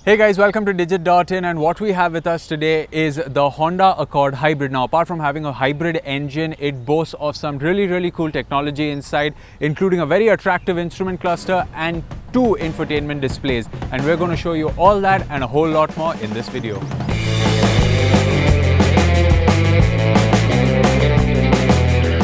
Hey guys, welcome to Digit.in, and what we have with us today is the Honda Accord Hybrid. Now, apart from having a hybrid engine, it boasts of some really cool technology inside, including a very attractive instrument cluster and 2 infotainment displays. And we're going to show you all that and a whole lot more in this video.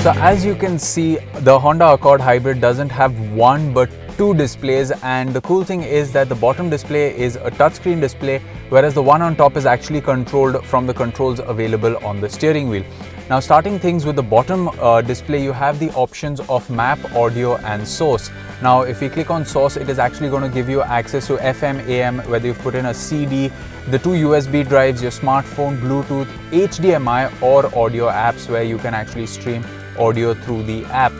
So as you can see, the Honda Accord Hybrid doesn't have one but 2 displays, and the cool thing is that the bottom display is a touchscreen display, whereas the one on top is actually controlled from the controls available on the steering wheel. Now, starting things with the bottom display, you have the options of map, audio and source. Now, if we click on source, it is actually going to give you access to FM, AM, whether you've put in a CD, the 2 USB drives, your smartphone, Bluetooth, HDMI or audio apps where you can actually stream audio through the app.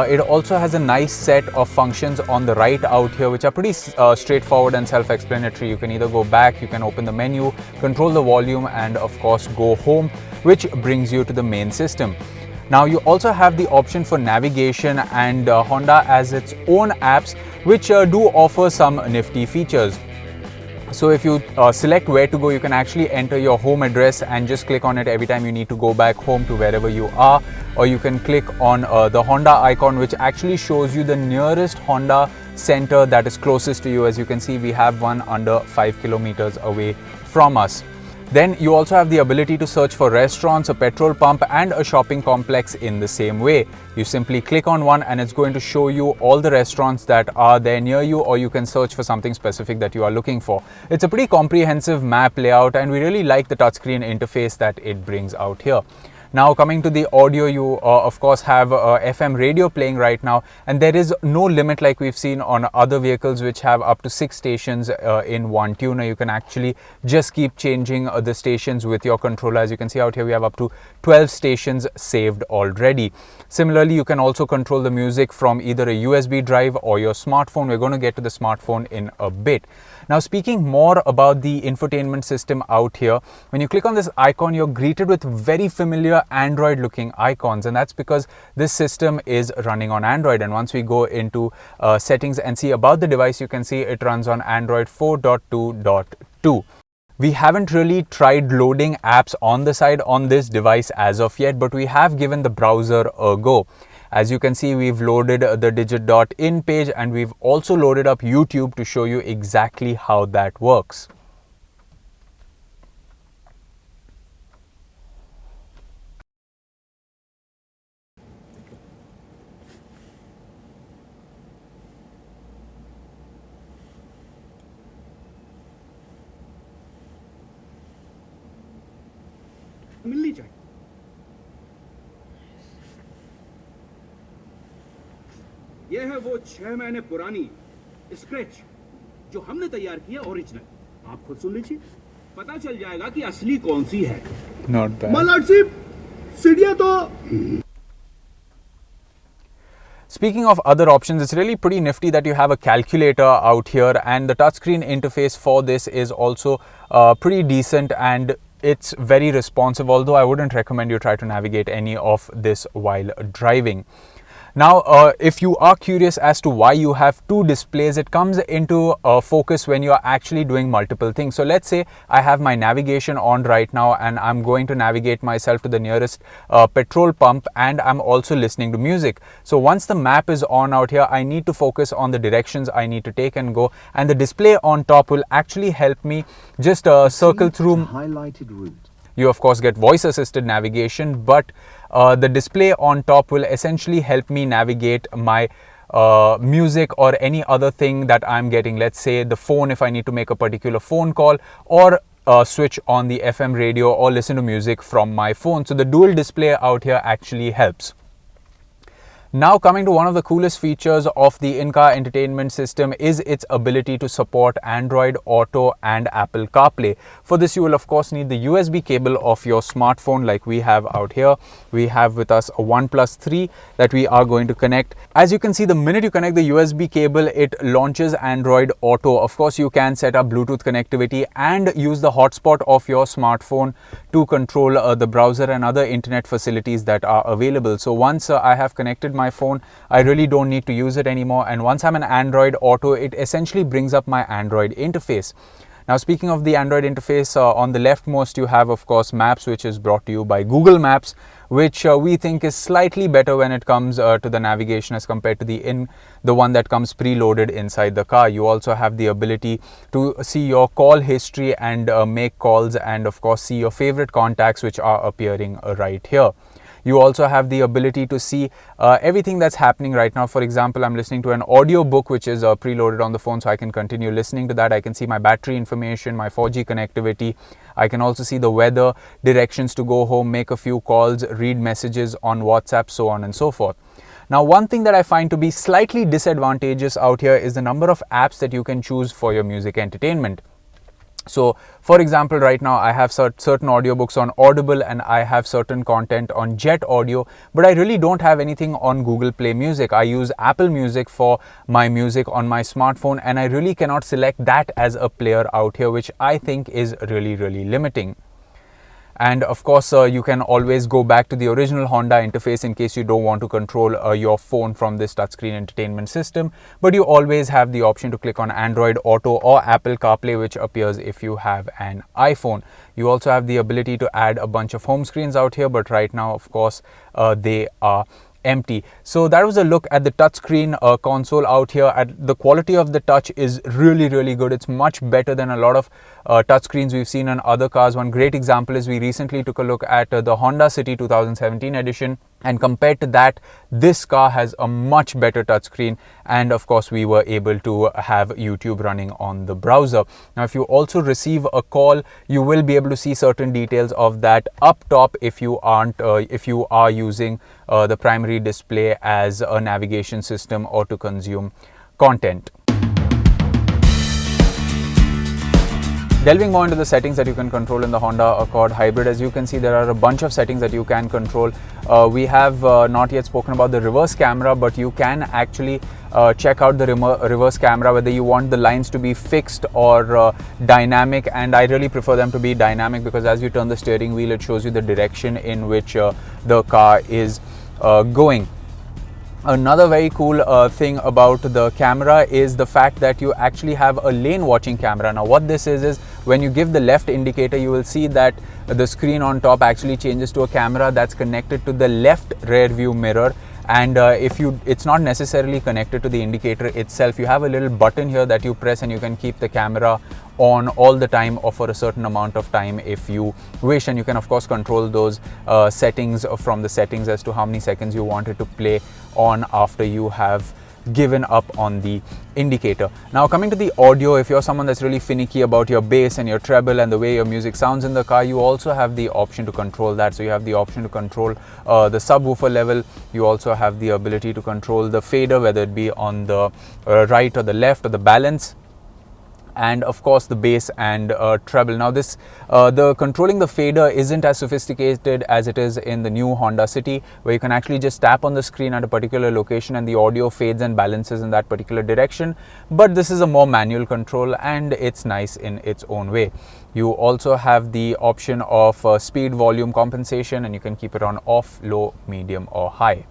It also has a nice set of functions on the right out here, which are pretty straightforward and self-explanatory. You can either go back, you can open the menu, control the volume, and of course go home, which brings you to the main system. Now, you also have the option for navigation, and Honda has its own apps which do offer some nifty features. So if you select where to go, you can actually enter your home address and just click on it every time you need to go back home to wherever you are. Or you can click on the Honda icon, which actually shows you the nearest Honda center that is closest to you. As you can see, we have one under 5 kilometers away from us. Then you also have the ability to search for restaurants, a petrol pump and a shopping complex in the same way. You simply click on one and it's going to show you all the restaurants that are there near you, or you can search for something specific that you are looking for. It's a pretty comprehensive map layout, and we really like the touchscreen interface that it brings out here. Now, coming to the audio, you of course have FM radio playing right now, and there is no limit like we've seen on other vehicles which have up to 6 stations in one tuner. You can actually just keep changing the stations with your controller. As you can see out here, we have up to 12 stations saved already. Similarly, you can also control the music from either a USB drive or your smartphone. We're going to get to the smartphone in a bit. Now, speaking more about the infotainment system out here, when you click on this icon, you're greeted with very familiar Android looking icons, and that's because this system is running on Android. And once we go into settings and see about the device, you can see it runs on Android 4.2.2. We haven't really tried loading apps on the side on this device as of yet, but we have given the browser a go. As you can see, we've loaded the Digit.in page, and we've also loaded up YouTube to show you exactly how that works. मिलनी चाहिए। यह है वो 6 महीने पुरानी scratch जो हमने तैयार की है ओरिजिनल। आप खुद सुन लीजिए, पता चल जाएगा कि असली कौन सी है। Not bad. मलाड सी सीढ़ियां तो। Speaking of other options, it's really pretty nifty that you have a calculator out here, and the touchscreen interface for this is also pretty decent, and it's very responsive, although I wouldn't recommend you try to navigate any of this while driving. Now, if you are curious as to why you have 2 displays, it comes into focus when you are actually doing multiple things. So let's say I have my navigation on right now, and I'm going to navigate myself to the nearest petrol pump, and I'm also listening to music. So once the map is on out here, I need to focus on the directions I need to take and go, and the display on top will actually help me just circle through highlighted route. You of course get voice assisted navigation, but the display on top will essentially help me navigate my music or any other thing that I'm getting. Let's say the phone, if I need to make a particular phone call, or switch on the FM radio or listen to music from my phone. So the dual display out here actually helps. Now, coming to one of the coolest features of the in-car entertainment system is its ability to support Android Auto and Apple CarPlay. For this, you will of course need the USB cable of your smartphone like we have out here. We have with us a OnePlus 3 that we are going to connect. As you can see, the minute you connect the USB cable, it launches Android Auto. Of course, you can set up Bluetooth connectivity and use the hotspot of your smartphone to control the browser and other internet facilities that are available. So once I have connected my phone, I really don't need to use it anymore, and once I'm an Android Auto, it essentially brings up my Android interface. Now, speaking of the Android interface, on the leftmost you have, of course, Maps, which is brought to you by Google Maps, which we think is slightly better when it comes to the navigation as compared to the one that comes preloaded inside the car. You also have the ability to see your call history and make calls, and of course see your favorite contacts which are appearing right here. You also have the ability to see everything that's happening right now. For example, I'm listening to an audio book which is preloaded on the phone, so I can continue listening to that. I can see my battery information, my 4G connectivity. I can also see the weather, directions to go home, make a few calls, read messages on WhatsApp, so on and so forth. Now, one thing that I find to be slightly disadvantageous out here is the number of apps that you can choose for your music entertainment. So, for example, right now I have certain audiobooks on Audible and I have certain content on Jet Audio, but I really don't have anything on Google Play Music. I use Apple Music for my music on my smartphone, and I really cannot select that as a player out here, which I think is really limiting. And of course, you can always go back to the original Honda interface in case you don't want to control your phone from this touchscreen entertainment system. But you always have the option to click on Android Auto or Apple CarPlay, which appears if you have an iPhone. You also have the ability to add a bunch of home screens out here, but right now, of course, they are empty. So that was a look at the touchscreen console out here. The quality of the touch is really good. It's much better than a lot of touchscreens we've seen on other cars. One great example is we recently took a look at the Honda City 2017 edition, and compared to that, this car has a much better touchscreen, and of course we were able to have YouTube running on the browser. Now, if you also receive a call, you will be able to see certain details of that up top if you are using the primary display as a navigation system or to consume content. Delving more into the settings that you can control in the Honda Accord Hybrid, as you can see, there are a bunch of settings that you can control. We have not yet spoken about the reverse camera, but you can actually check out the reverse camera, whether you want the lines to be fixed or dynamic, and I really prefer them to be dynamic because as you turn the steering wheel, it shows you the direction in which the car is going. Another very cool thing about the camera is the fact that you actually have a lane watching camera. Now, what this is when you give the left indicator, you will see that the screen on top actually changes to a camera that's connected to the left rear view mirror. And it's not necessarily connected to the indicator itself. You have a little button here that you press and you can keep the camera on all the time or for a certain amount of time if you wish. And you can of course control those settings from the settings as to how many seconds you want it to play on after you have given up on the indicator. Now, coming to the audio, if you're someone that's really finicky about your bass and your treble and the way your music sounds in the car, you also have the option to control that. So you have the option to control the subwoofer level. You also have the ability to control the fader, whether it be on the right or the left, or the balance, and of course the bass and treble. Now, the controlling the fader isn't as sophisticated as it is in the new Honda City, where you can actually just tap on the screen at a particular location and the audio fades and balances in that particular direction. But this is a more manual control and it's nice in its own way. You also have the option of speed volume compensation, and you can keep it on off, low, medium or high.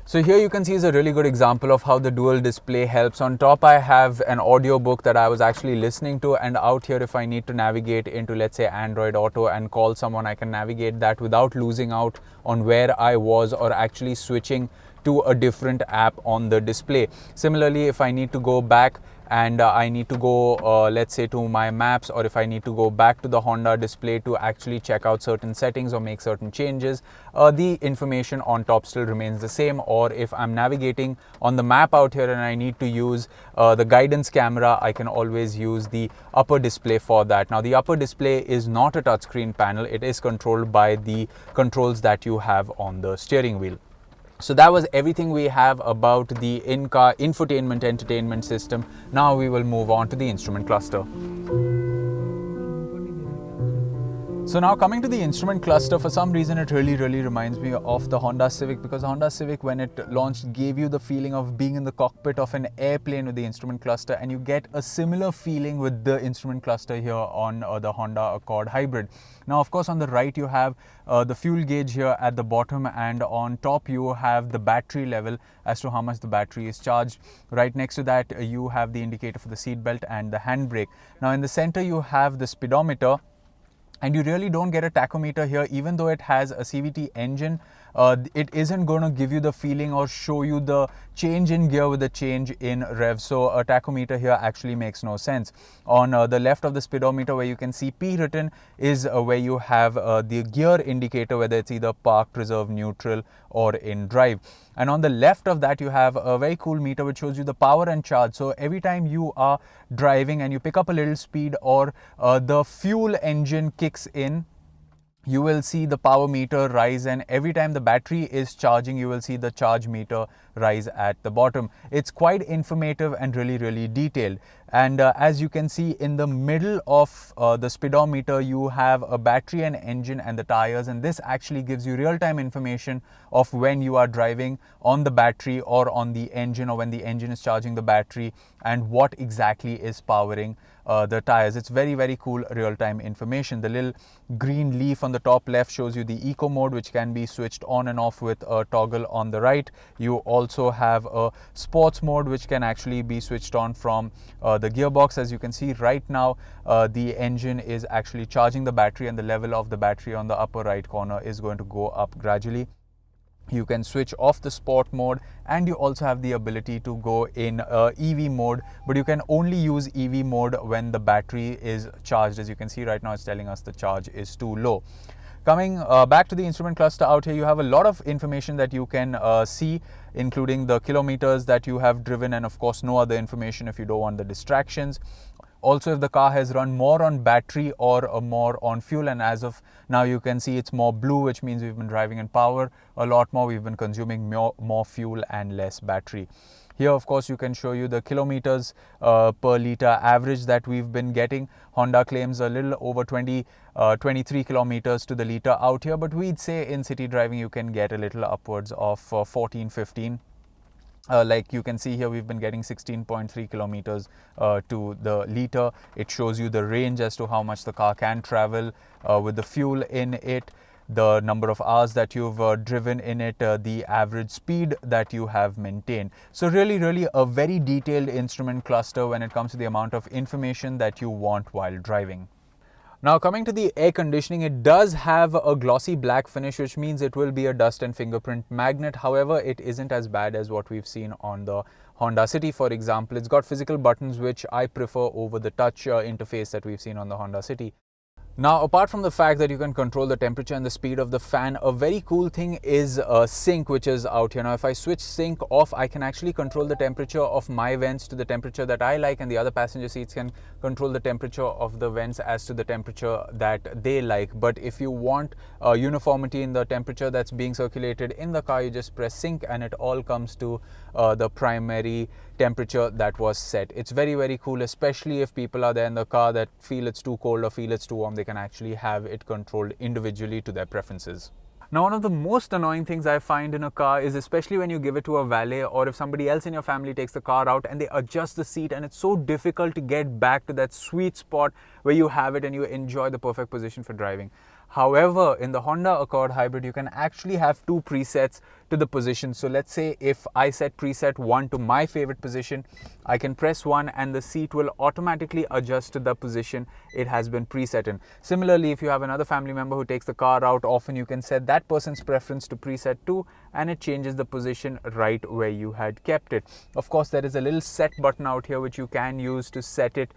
So here you can see is a really good example of how the dual display helps. On top I have an audio book that I was actually listening to, and out here if I need to navigate into, let's say, Android Auto and call someone, I can navigate that without losing out on where I was or actually switching to a different app on the display. Similarly, if I need to go back and I need to go let's say to my maps, or if I need to go back to the Honda display to actually check out certain settings or make certain changes, the information on top still remains the same. Or if I'm navigating on the map out here and I need to use the guidance camera, I can always use the upper display for that. Now, the upper display is not a touchscreen panel. It is controlled by the controls that you have on the steering wheel. So that was everything we have about the in-car infotainment entertainment system. Now we will move on to the instrument cluster. So now coming to the instrument cluster, for some reason it really reminds me of the Honda Civic, because the Honda Civic, when it launched, gave you the feeling of being in the cockpit of an airplane with the instrument cluster, and you get a similar feeling with the instrument cluster here on the Honda Accord Hybrid. Now of course on the right you have the fuel gauge here at the bottom, and on top you have the battery level as to how much the battery is charged. Right next to that you have the indicator for the seat belt and the handbrake. Now in the center you have the speedometer, and you really don't get a tachometer here. Even though it has a CVT engine, it isn't going to give you the feeling or show you the change in gear with the change in rev. So a tachometer here actually makes no sense. On the left of the speedometer, where you can see P written, is where you have the gear indicator, whether it's either parked, reserve, neutral or in drive. And on the left of that you have a very cool meter which shows you the power and charge. So every time you are driving and you pick up a little speed, or the fuel engine kicks in, you will see the power meter rise, and every time the battery is charging you will see the charge meter rise at the bottom. It's quite informative and really detailed. And as you can see, in the middle of the speedometer you have a battery and engine and the tires, and this actually gives you real-time information of when you are driving on the battery or on the engine, or when the engine is charging the battery, and what exactly is powering the tires. It's very cool real-time information. The little green leaf on the top left shows you the eco mode, which can be switched on and off with a toggle on the right. You also have a sports mode which can actually be switched on from the gearbox. As you can see right now, the engine is actually charging the battery, and the level of the battery on the upper right corner is going to go up gradually. You can switch off the sport mode, and you also have the ability to go in EV mode, but you can only use EV mode when the battery is charged. As you can see right now, it's telling us the charge is too low. Coming back to the instrument cluster out here, you have a lot of information that you can see, including the kilometers that you have driven, and of course no other information if you don't want the distractions. Also, if the car has run more on battery or more on fuel, and as of now you can see it's more blue, which means we've been driving in power a lot more. We've been consuming more fuel and less battery. Here of course you can show you the kilometers per litre average that we've been getting. Honda claims a little over 23 kilometers to the litre out here, but we'd say in city driving you can get a little upwards of 14-15. Like you can see here, we've been getting 16.3 kilometers to the litre. It shows you the range as to how much the car can travel with the fuel in it, the number of hours that you've driven in it, the average speed that you have maintained. So really a very detailed instrument cluster when it comes to the amount of information that you want while driving. Now coming to the air conditioning, it does have a glossy black finish, which means it will be a dust and fingerprint magnet. However, it isn't as bad as what we've seen on the Honda City, for example. It's got physical buttons, which I prefer over the touch interface that we've seen on the Honda City. Now, apart from the fact that you can control the temperature and the speed of the fan, a very cool thing is sync, which is out here. Now, if I switch sync off, I can actually control the temperature of my vents to the temperature that I like, and the other passenger seats can control the temperature of the vents as to the temperature that they like. But if you want uniformity in the temperature that's being circulated in the car, you just press sync and it all comes to the primary temperature that was set. It's very cool, especially if people are there in the car that feel it's too cold or feel it's too warm. They can actually have it controlled individually to their preferences. Now, one of the most annoying things I find in a car is, especially when you give it to a valet, or if somebody else in your family takes the car out and they adjust the seat, and it's so difficult to get back to that sweet spot where you have it and you enjoy the perfect position for driving. However, in the Honda Accord Hybrid, you can actually have two presets to the position. So let's say if I set preset 1 to my favorite position, I can press 1 and the seat will automatically adjust to the position it has been preset in. Similarly, if you have another family member who takes the car out often, you can set that person's preference to preset 2 and it changes the position right where you had kept it. Of course, there is a little set button out here which you can use to set it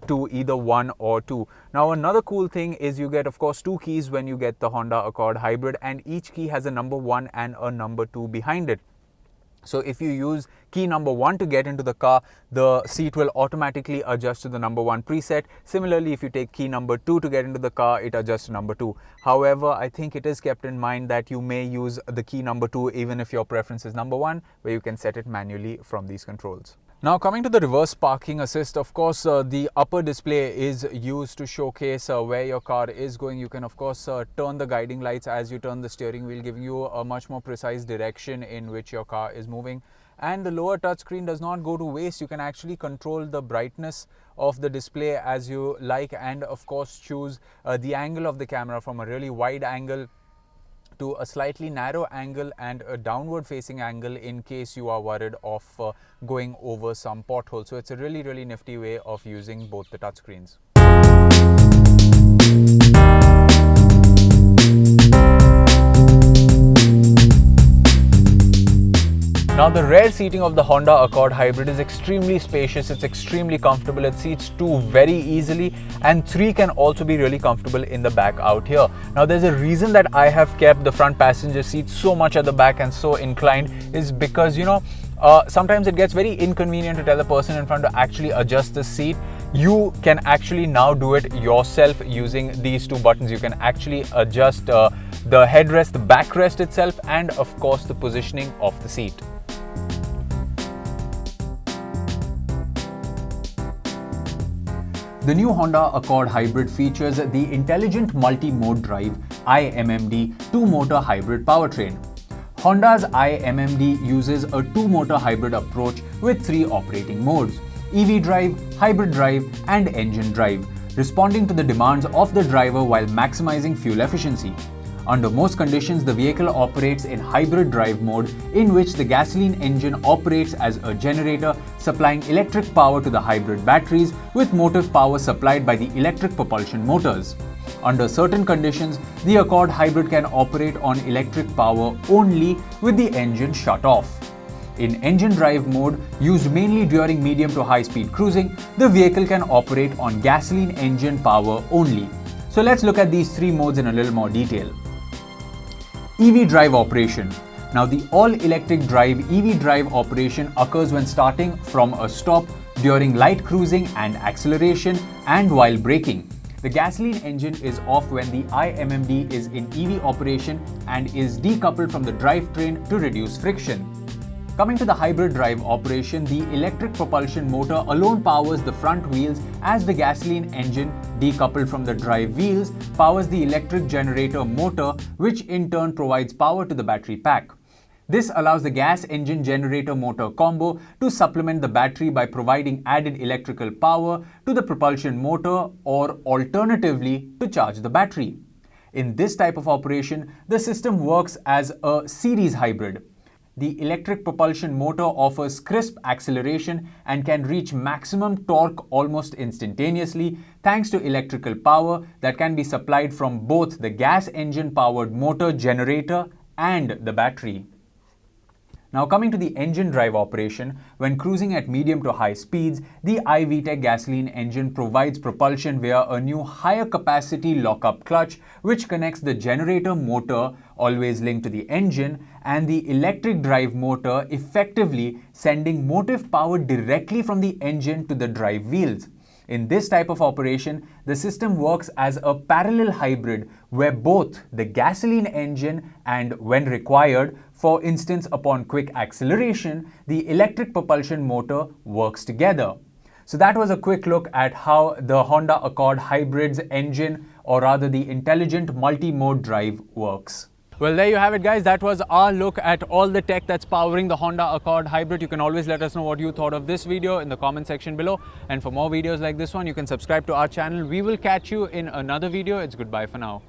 to either 1 or 2. Now, another cool thing is you get, of course, 2 keys when you get the Honda Accord Hybrid, and each key has a number 1 and a number 2 behind it. So if you use key number 1 to get into the car, the seat will automatically adjust to the number 1 preset. Similarly, if you take key number 2 to get into the car, it adjusts to number 2. However, I think it is kept in mind that you may use the key number 2 even if your preference is number 1, where you can set it manually from these controls. Now coming to the reverse parking assist, of course the upper display is used to showcase where your car is going. You can of course turn the guiding lights as you turn the steering wheel, giving you a much more precise direction in which your car is moving. And the lower touchscreen does not go to waste. You can actually control the brightness of the display as you like, and of course choose the angle of the camera from a really wide angle to a slightly narrow angle and a downward facing angle in case you are worried of going over some potholes. So it's a really nifty way of using both the touchscreens. Now the rear seating of the Honda Accord Hybrid is extremely spacious, it's extremely comfortable, it seats 2 very easily, and 3 can also be really comfortable in the back out here. Now there's a reason that I have kept the front passenger seat so much at the back and so inclined is because, you know, sometimes it gets very inconvenient to tell the person in front to actually adjust the seat. You can actually now do it yourself using these 2 buttons. You can actually adjust the headrest, the backrest itself, and of course the positioning of the seat. The new Honda Accord Hybrid features the Intelligent Multi-Mode Drive (iMMD) 2-motor hybrid powertrain. Honda's iMMD uses a 2-motor hybrid approach with 3 operating modes: EV drive, hybrid drive, and engine drive, responding to the demands of the driver while maximizing fuel efficiency. Under most conditions, the vehicle operates in hybrid drive mode, in which the gasoline engine operates as a generator, supplying electric power to the hybrid batteries, with motive power supplied by the electric propulsion motors. Under certain conditions, the Accord Hybrid can operate on electric power only with the engine shut off. In engine drive mode, used mainly during medium to high speed cruising, the vehicle can operate on gasoline engine power only. So let's look at these 3 modes in a little more detail. EV drive operation. Now the all-electric drive EV drive operation occurs when starting from a stop, during light cruising and acceleration, and while braking. The gasoline engine is off when the iMMD is in EV operation and is decoupled from the drivetrain to reduce friction. Coming to the hybrid drive operation, the electric propulsion motor alone powers the front wheels, as the gasoline engine, decoupled from the drive wheels, powers the electric generator motor, which in turn provides power to the battery pack. This allows the gas engine generator motor combo to supplement the battery by providing added electrical power to the propulsion motor, or alternatively to charge the battery. In this type of operation, the system works as a series hybrid. The electric propulsion motor offers crisp acceleration and can reach maximum torque almost instantaneously thanks to electrical power that can be supplied from both the gas engine powered motor generator and the battery. Now coming to the engine drive operation, when cruising at medium to high speeds, the i-VTEC gasoline engine provides propulsion via a new higher capacity lockup clutch, which connects the generator motor, always linked to the engine, and the electric drive motor, effectively sending motive power directly from the engine to the drive wheels. In this type of operation, the system works as a parallel hybrid where both the gasoline engine and, when required, for instance upon quick acceleration, the electric propulsion motor works together. So that was a quick look at how the Honda Accord Hybrid's engine, or rather the intelligent multi-mode drive, works. Well, there you have it, guys. That was our look at all the tech that's powering the Honda Accord Hybrid. You can always let us know what you thought of this video in the comment section below. And for more videos like this one, you can subscribe to our channel. We will catch you in another video. It's goodbye for now.